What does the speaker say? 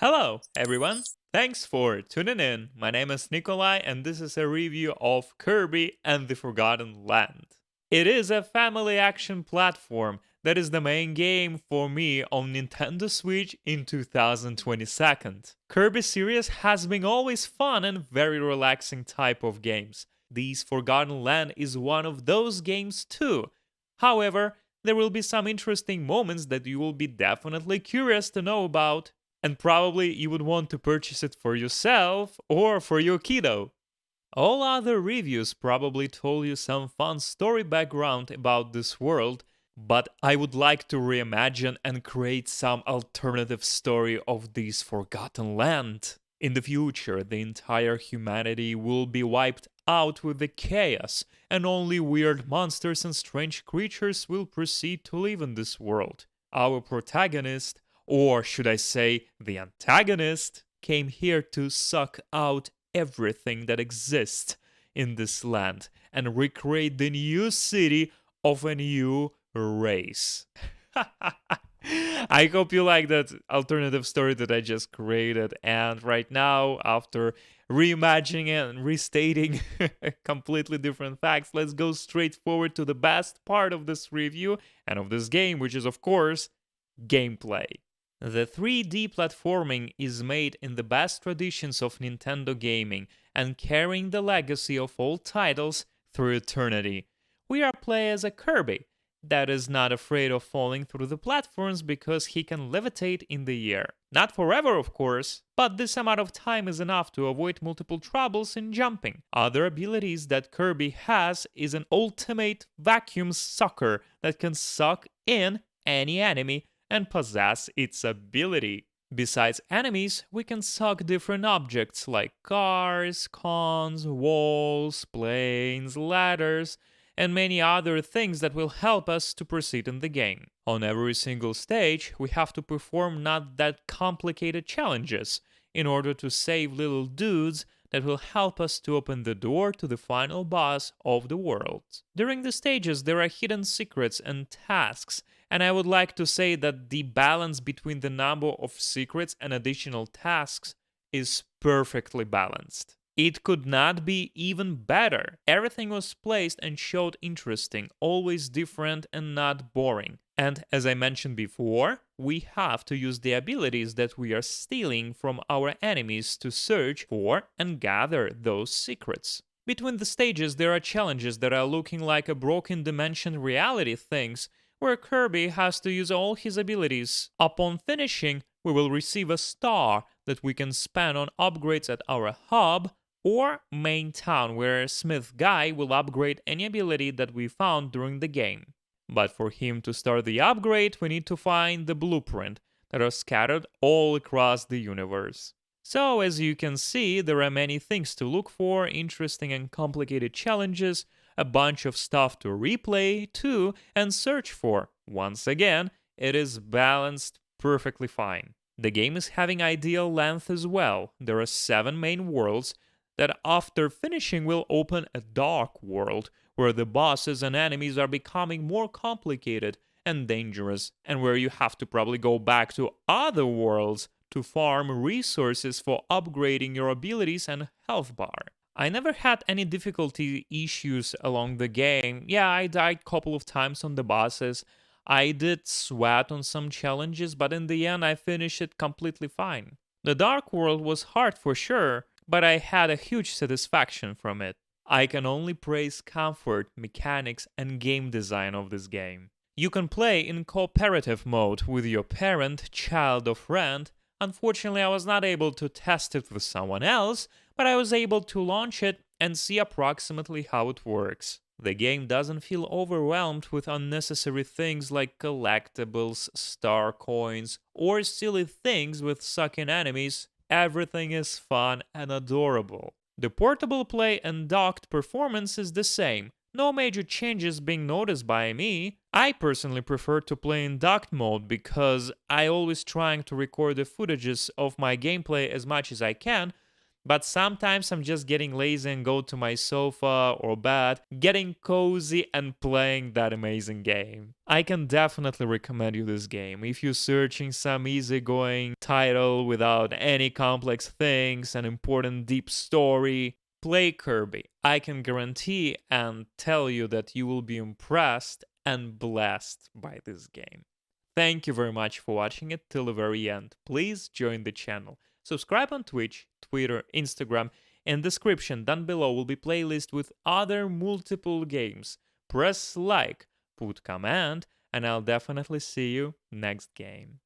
Hello, everyone. Thanks for tuning in. My name is Nikolai, and this is a review of Kirby and the Forgotten Land. It is a family action platform that is the main game for me on Nintendo Switch in 2022. Kirby series has been always fun and very relaxing type of games. This Forgotten Land is one of those games too. However, there will be some interesting moments that you will be definitely curious to know about, and probably you would want to purchase it for yourself or for your kiddo. All other reviews probably told you some fun story background about this world, but I would like to reimagine and create some alternative story of this forgotten land. In the future, the entire humanity will be wiped out with the chaos, and only weird monsters and strange creatures will proceed to live in this world. Our protagonist, or should I say the antagonist, came here to suck out everything that exists in this land and recreate the new city of a new race. I hope you like that alternative story that I just created. And right now, after reimagining and restating completely different facts, let's go straight forward to the best part of this review and of this game, which is, of course, gameplay. The 3D platforming is made in the best traditions of Nintendo gaming and carrying the legacy of old titles through eternity. We are playing as a Kirby that is not afraid of falling through the platforms because he can levitate in the air. Not forever, of course, but this amount of time is enough to avoid multiple troubles in jumping. Other abilities that Kirby has is an ultimate vacuum sucker that can suck in any enemy and possess its ability. Besides enemies, we can suck different objects like cars, cons, walls, planes, ladders, and many other things that will help us to proceed in the game. On every single stage, we have to perform not that complicated challenges in order to save little dudes that will help us to open the door to the final boss of the world. During the stages, there are hidden secrets and tasks, and I would like to say that the balance between the number of secrets and additional tasks is perfectly balanced. It could not be even better. Everything was placed and showed interesting, always different and not boring. And as I mentioned before, we have to use the abilities that we are stealing from our enemies to search for and gather those secrets. Between the stages, there are challenges that are looking like a broken dimension reality things, where Kirby has to use all his abilities. Upon finishing, we will receive a star that we can spend on upgrades at our hub or main town, where Smith Guy will upgrade any ability that we found during the game. But for him to start the upgrade, we need to find the blueprint that are scattered all across the universe. So as you can see, there are many things to look for, interesting and complicated challenges, a bunch of stuff to replay too and search for. Once again, it is balanced perfectly fine. The game is having ideal length as well. There are 7 main worlds that after finishing will open a dark world where the bosses and enemies are becoming more complicated and dangerous, and where you have to probably go back to other worlds to farm resources for upgrading your abilities and health bar. I never had any difficulty issues along the game. Yeah, I died a couple of times on the bosses. I did sweat on some challenges, but in the end I finished it completely fine. The Dark World was hard for sure, but I had a huge satisfaction from it. I can only praise comfort, mechanics, and game design of this game. You can play in cooperative mode with your parent, child, or friend. Unfortunately, I was not able to test it with someone else, but I was able to launch it and see approximately how it works. The game doesn't feel overwhelmed with unnecessary things like collectibles, star coins, or silly things with sucking enemies. Everything is fun and adorable. The portable play and docked performance is the same. No major changes being noticed by me. I personally prefer to play in docked mode because I always trying to record the footages of my gameplay as much as I can, But sometimes I'm just getting lazy and go to my sofa or bed, getting cozy and playing that amazing game. I can definitely recommend you this game. If you're searching some easygoing title without any complex things, an important deep story, play Kirby. I can guarantee and tell you that you will be impressed and blessed by this game. Thank you very much for watching it till the very end. Please join the channel. Subscribe on Twitch, Twitter, Instagram. In description down below will be playlist with other multiple games. Press like, put comment, and I'll definitely see you next game.